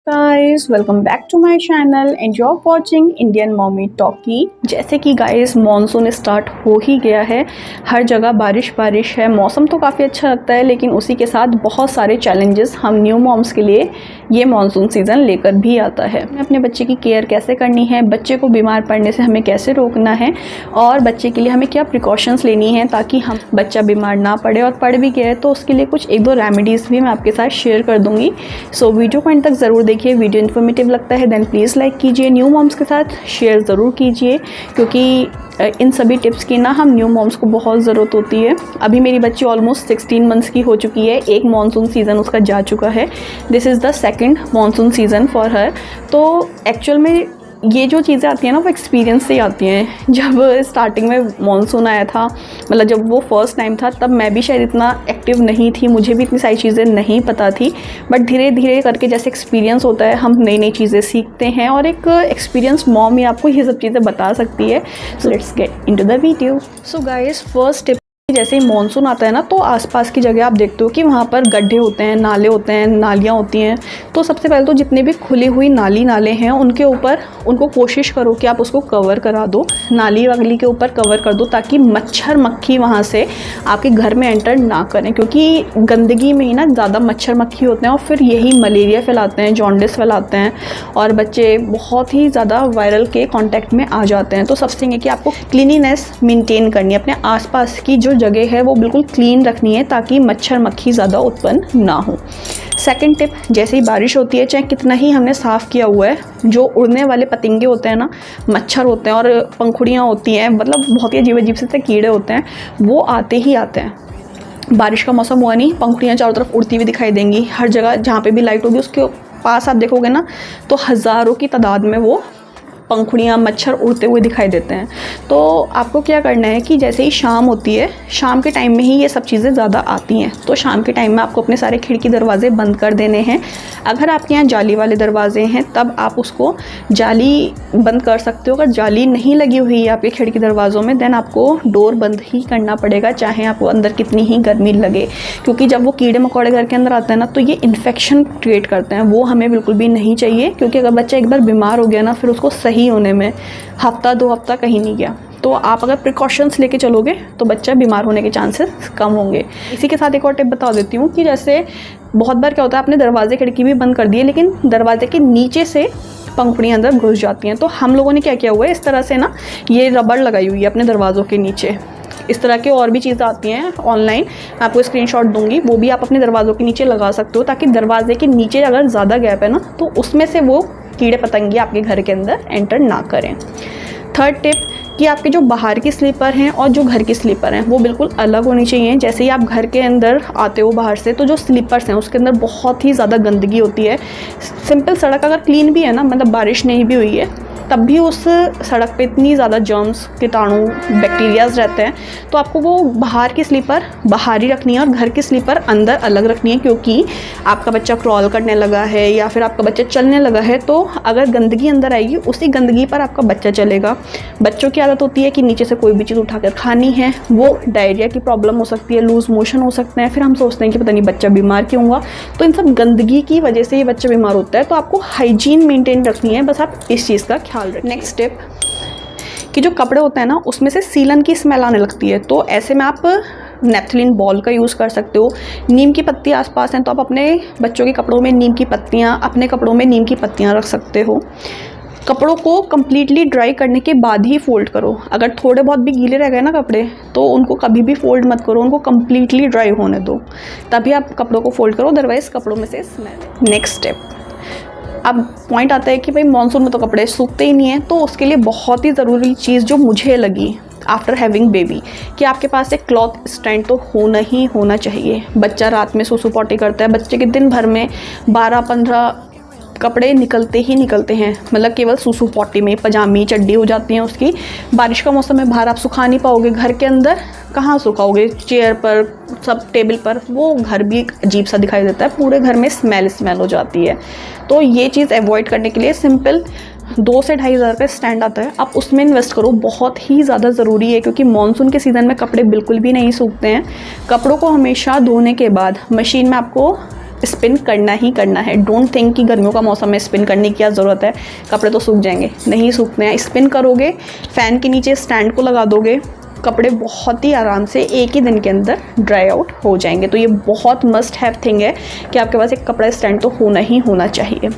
Guys welcome back to my channel and you are watching Indian mommy talkie. जैसे कि guys monsoon start हो ही गया है, हर जगह बारिश बारिश है। मौसम तो काफ़ी अच्छा लगता है, लेकिन उसी के साथ बहुत सारे चैलेंजेस हम न्यू मॉम्स के लिए ये मॉनसून सीज़न लेकर भी आता है। अपने बच्चे की केयर कैसे करनी है, बच्चे को बीमार पड़ने से हमें कैसे रोकना है और बच्चे के लिए हमें क्या प्रिकॉशंस लेनी है ताकि हम बच्चा बीमार ना पड़े, और पड़ भी गया है तो उसके लिए कुछ एक दो रेमेडीज़ भी मैं आपके साथ शेयर कर दूँगी। सो वीडियो को एंड तक ज़रूर देखिए। वीडियो इन्फॉर्मेटिव लगता है देन प्लीज़ लाइक कीजिए, न्यू मॉम्स के साथ शेयर ज़रूर कीजिए, क्योंकि इन सभी टिप्स की ना हम न्यू मॉम्स को बहुत ज़रूरत होती है। अभी मेरी बच्ची ऑलमोस्ट 16 मंथ्स की हो चुकी है, एक मॉनसून सीज़न उसका जा चुका है। This is the second monsoon season for her. तो एक्चुअल में ये जो चीज़ें आती हैं ना वो एक्सपीरियंस से ही आती हैं। जब स्टार्टिंग में मॉनसून आया था, मतलब जब वो फर्स्ट टाइम था, तब मैं भी शायद इतना एक्टिव नहीं थी, मुझे भी इतनी सारी चीज़ें नहीं पता थी। बट धीरे धीरे करके जैसे एक्सपीरियंस होता है, हम नई नई चीज़ें सीखते हैं और एक एक्सपीरियंस मॉम ही आपको ये सब चीज़ें बता सकती है। So let's get into the video. So guys, first tip, जैसे ही मानसून आता है ना तो आसपास की जगह आप देखते हो कि वहाँ पर गड्ढे होते हैं, नाले होते हैं, नालियाँ होती हैं। तो सबसे पहले तो जितने भी खुली हुई नाली नाले हैं उनके ऊपर उनको कोशिश करो कि आप उसको कवर करा दो, नाली वाली के ऊपर कवर कर दो, ताकि मच्छर मक्खी वहाँ से आपके घर में एंटर ना करें, क्योंकि गंदगी में ही ना ज़्यादा मच्छर मक्खी होते हैं और फिर यही मलेरिया फैलाते हैं, जॉन्डिस फैलाते हैं और बच्चे बहुत ही ज़्यादा वायरल के कॉन्टैक्ट में आ जाते हैं। तो सबसे ये कि आपको क्लीनिनेस मेंटेन करनी है, अपने आसपास की जो जगह है वो बिल्कुल क्लीन रखनी है ताकि मच्छर मक्खी ज़्यादा उत्पन्न ना हो। सेकंड टिप, जैसे ही बारिश होती है, चाहे कितना ही हमने साफ़ किया हुआ है, जो उड़ने वाले पतंगे होते हैं ना, मच्छर होते हैं और पंखुड़ियाँ होती हैं, मतलब बहुत ही अजीब अजीब से कीड़े होते हैं, वो आते ही आते हैं। बारिश का मौसम हुआ नहीं, पंखुड़ियाँ चारों तरफ उड़ती हुई दिखाई देंगी। हर जगह जहाँ पे भी लाइट होगी उसके पास आप देखोगे ना तो हज़ारों की तादाद में वो पंखुड़ियाँ, मच्छर उड़ते हुए दिखाई देते हैं। तो आपको क्या करना है कि जैसे ही शाम होती है, शाम के टाइम में ही ये सब चीज़ें ज़्यादा आती हैं, तो शाम के टाइम में आपको अपने सारे खिड़की दरवाजे बंद कर देने हैं। अगर आपके यहाँ जाली वाले दरवाजे हैं तब आप उसको जाली बंद कर सकते हो। अगर जाली नहीं लगी हुई है आपके खिड़की दरवाज़ों में, देन आपको डोर बंद ही करना पड़ेगा, चाहे आपको अंदर कितनी ही गर्मी लगे, क्योंकि जब वो कीड़े मकोड़े घर के अंदर आते हैं ना तो ये इन्फेक्शन क्रिएट करते हैं। वो हमें बिल्कुल भी नहीं चाहिए, क्योंकि अगर बच्चा एक बार बीमार हो गया ना, फिर उसको सही होने में हफ्ता 2 हफ्ता कहीं नहीं गया। तो आप अगर प्रिकॉशंस लेके चलोगे तो बच्चा बीमार होने के चांसेस कम होंगे। इसी के साथ एक और टिप बता देती हूँ कि जैसे बहुत बार क्या होता है, आपने दरवाजे खिड़की भी बंद कर दिए लेकिन दरवाजे के नीचे से पंखुड़ियाँ अंदर घुस जाती हैं। तो हम लोगों ने क्या किया हुआ है, इस तरह से ना ये रबड़ लगाई हुई है अपने दरवाज़ों के नीचे। इस तरह के और भी चीज़ें आती हैं ऑनलाइन, मैं आपको स्क्रीनशॉट दूंगी, वो भी आप अपने दरवाज़ों के नीचे लगा सकते हो, ताकि दरवाजे के नीचे अगर ज़्यादा गैप है ना तो उसमें से वो कीड़े पतंगे आपके घर के अंदर एंटर ना करें। थर्ड टिप, कि आपके जो बाहर की स्लीपर हैं और जो घर की स्लीपर हैं वो बिल्कुल अलग होनी चाहिए। जैसे ही आप घर के अंदर आते हो बाहर से, तो जो स्लीपर्स हैं उसके अंदर बहुत ही ज़्यादा गंदगी होती है। सिंपल सड़क अगर क्लीन भी है ना, मतलब बारिश नहीं भी हुई है, तब भी उस सड़क पे इतनी ज़्यादा जर्म्स, कीटाणु, बैक्टीरियाज रहते हैं। तो आपको वो बाहर की स्लीपर बाहर ही रखनी है और घर की स्लीपर अंदर अलग रखनी है, क्योंकि आपका बच्चा क्रॉल करने लगा है या फिर आपका बच्चा चलने लगा है, तो अगर गंदगी अंदर आएगी उसी गंदगी पर आपका बच्चा चलेगा। बच्चों की आदत होती है कि नीचे से कोई भी चीज़ उठाकर खानी है, वो डायरिया की प्रॉब्लम हो सकती है, लूज़ मोशन हो सकते हैं, फिर हम सोचते हैं कि पता नहीं बच्चा बीमार क्यों हुआ। तो इन सब गंदगी की वजह से ये बच्चा बीमार होता है। तो आपको हाइजीन मेंटेन रखनी है, बस आप इस चीज़ का ख्याल रखें। नेक्स्ट स्टेप, कि जो कपड़े होते हैं ना उसमें से सीलन की स्मेल आने लगती है, तो ऐसे में आप नेफ्थलीन बॉल का यूज़ कर सकते हो। नीम की पत्ती आसपास हैं तो आप अपने बच्चों के कपड़ों में नीम की पत्तियाँ, अपने कपड़ों में नीम की पत्तियाँ रख सकते हो। कपड़ों को कम्प्लीटली ड्राई करने के बाद ही फोल्ड करो। अगर थोड़े बहुत भी गीले रह गए ना कपड़े, तो उनको कभी भी फोल्ड मत करो, उनको कम्प्लीटली ड्राई होने दो, तभी आप कपड़ों को फोल्ड करो, अदरवाइज़ कपड़ों में से स्मेल। नेक्स्ट स्टेप, अब पॉइंट आता है कि भाई मानसून में तो कपड़े सूखते ही नहीं हैं, तो उसके लिए बहुत ही ज़रूरी चीज़ जो मुझे लगी आफ्टर हैविंग बेबी, कि आपके पास एक क्लॉथ स्टैंड तो होना ही होना चाहिए। बच्चा रात में सूसू पॉटी करता है, बच्चे के दिन भर में 12-15 कपड़े निकलते ही निकलते हैं, मतलब केवल सूसू पॉटी में पजामी चड्डी हो जाती हैं उसकी। बारिश का मौसम में बाहर आप सुखा नहीं पाओगे, घर के अंदर कहाँ सुखाओगे, चेयर पर, सब टेबल पर, वो घर भी अजीब सा दिखाई देता है, पूरे घर में स्मेल हो जाती है। तो ये चीज़ अवॉइड करने के लिए सिंपल 2 से 2.5 हज़ार का स्टैंड आता है, आप उसमें इन्वेस्ट करो, बहुत ही ज़्यादा ज़रूरी है, क्योंकि मानसून के सीज़न में कपड़े बिल्कुल भी नहीं सूखते हैं। कपड़ों को हमेशा धोने के बाद मशीन में आपको स्पिन करना ही करना है। डोंट थिंक कि गर्मियों का मौसम में स्पिन करने की क्या ज़रूरत है, कपड़े तो सूख जाएंगे, नहीं सूखते हैं। स्पिन करोगे, फ़ैन के नीचे स्टैंड को लगा दोगे, कपड़े बहुत ही आराम से एक ही दिन के अंदर ड्राई आउट हो जाएंगे। तो ये बहुत मस्ट हैव थिंग है कि आपके पास एक कपड़ा स्टैंड तो होना ही होना चाहिए।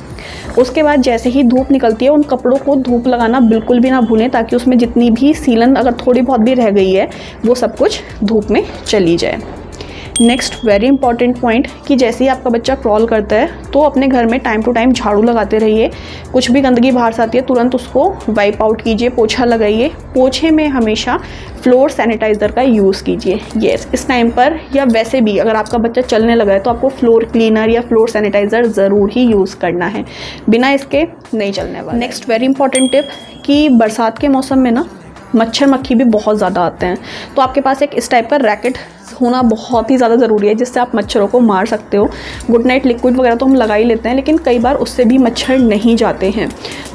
उसके बाद जैसे ही धूप निकलती है, उन कपड़ों को धूप लगाना बिल्कुल भी ना भूलें, ताकि उसमें जितनी भी सीलन अगर थोड़ी बहुत भी रह गई है वो सब कुछ धूप में चली जाए। नेक्स्ट वेरी इंपॉर्टेंट पॉइंट कि जैसे ही आपका बच्चा क्रॉल करता है तो अपने घर में टाइम टू टाइम झाड़ू लगाते रहिए। कुछ भी गंदगी बाहर से आती है तुरंत उसको वाइप आउट कीजिए, पोछा लगाइए। पोछे में हमेशा फ्लोर सैनिटाइज़र का यूज़ कीजिए। येस, इस टाइम पर या वैसे भी अगर आपका बच्चा चलने लगा है तो आपको फ्लोर क्लीनर या फ्लोर सैनिटाइज़र ज़रूर ही यूज़ करना है, बिना इसके नहीं चलने वाला। नेक्स्ट वेरी इंपॉर्टेंट टिप कि बरसात के मौसम में ना मच्छर मक्खी भी बहुत ज़्यादा आते हैं, तो आपके पास एक इस टाइप का रैकेट होना बहुत ही ज़्यादा ज़रूरी है जिससे आप मच्छरों को मार सकते हो। गुड नाइट लिक्विड वगैरह तो हम लगा ही लेते हैं, लेकिन कई बार उससे भी मच्छर नहीं जाते हैं,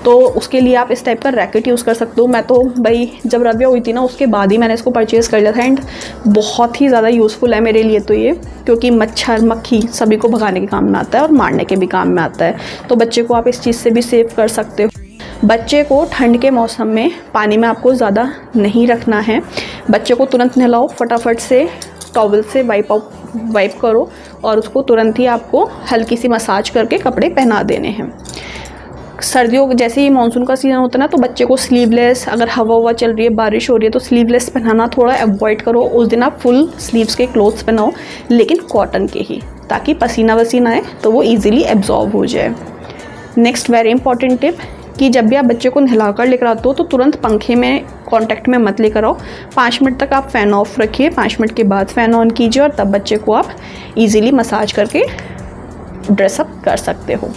तो उसके लिए आप इस टाइप का रैकेट यूज़ कर सकते हो। मैं तो भाई जब रबिया हुई थी ना उसके बाद ही मैंने इसको परचेज़ कर लिया था, एंड बहुत ही ज़्यादा यूज़फुल है मेरे लिए तो ये, क्योंकि मच्छर मक्खी सभी को भगाने के काम में आता है और मारने के भी काम में आता है। तो बच्चे को आप इस चीज़ से भी सेव कर सकते हो। बच्चे को ठंड के मौसम में पानी में आपको ज़्यादा नहीं रखना है। बच्चे को तुरंत नहलाओ, फटाफट से टॉवल से वाइप करो और उसको तुरंत ही आपको हल्की सी मसाज करके कपड़े पहना देने हैं। सर्दियों जैसे ही मानसून का सीज़न होता है ना, तो बच्चे को स्लीवलेस, अगर हवा चल रही है, बारिश हो रही है, तो स्लीवलेस पहनाना थोड़ा अवॉइड करो। उस दिन आप फुल स्लीव्स के क्लोथ्स पहनाओ, लेकिन कॉटन के ही, ताकि पसीना वसीना आए तो वो ईजिली एब्जॉर्ब हो जाए। नेक्स्ट वेरी इंपॉर्टेंट टिप कि जब भी आप बच्चे को नहला कर लेकर आते हो तो तुरंत पंखे में कांटेक्ट में मत लेकर आओ। 5 मिनट तक आप फ़ैन ऑफ रखिए, 5 मिनट के बाद फ़ैन ऑन कीजिए और तब बच्चे को आप इजीली मसाज करके ड्रेसअप कर सकते हो।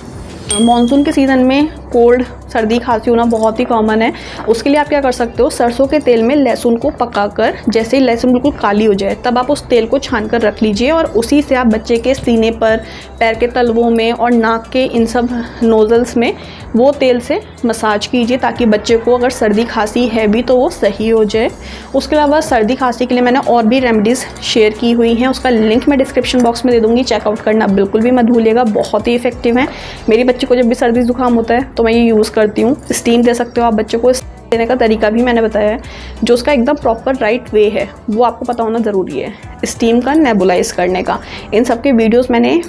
मॉनसून के सीज़न में कोल्ड, सर्दी, खांसी होना बहुत ही कॉमन है। उसके लिए आप क्या कर सकते हो, सरसों के तेल में लहसुन को पकाकर, जैसे ही लहसुन बिल्कुल काली हो जाए तब आप उस तेल को छान कर रख लीजिए और उसी से आप बच्चे के सीने पर, पैर के तलवों में और नाक के इन सब नोज़ल्स में वो तेल से मसाज कीजिए, ताकि बच्चे को अगर सर्दी खांसी है भी तो वो सही हो जाए। उसके अलावा सर्दी खांसी के लिए मैंने और भी रेमेडीज़ शेयर की हुई हैं, उसका लिंक मैं डिस्क्रिप्शन बॉक्स में दे दूँगी, चेकआउट करना बिल्कुल भी मत भूलिएगा। बहुत ही इफेक्टिव हैं। मेरी बच्चे को जब भी सर्दी जुकाम होता है तो मैं ये यूज़ करती हूँ। स्टीम दे सकते हो आप बच्चे को, देने का तरीका भी मैंने बताया है, जो उसका एकदम प्रॉपर राइट वे है वो आपको पता होना ज़रूरी है। स्टीम का, नेबुलाइज करने का, इन सब के वीडियोस मैंने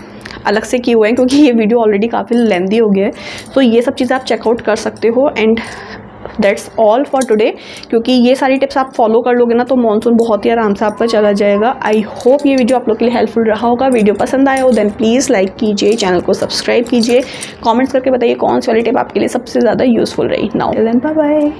अलग से किए हुए हैं क्योंकि ये वीडियो ऑलरेडी काफ़ी लेंदी हो गया है। तो ये सब चीज़ें आप चेकआउट कर सकते हो। And that's all for today, क्योंकि ये सारी टिप्स आप फॉलो कर लोगे ना तो मॉनसून बहुत ही आराम से आपका चला जाएगा। आई होप ये वीडियो आप लोग के लिए हेल्पफुल रहा होगा। वीडियो पसंद आया हो देन प्लीज़ लाइक कीजिए, चैनल को सब्सक्राइब कीजिए, कमेंट्स करके बताइए कौन सी वाली टिप आपके लिए सबसे ज़्यादा यूज़फुल रही। Now then bye bye.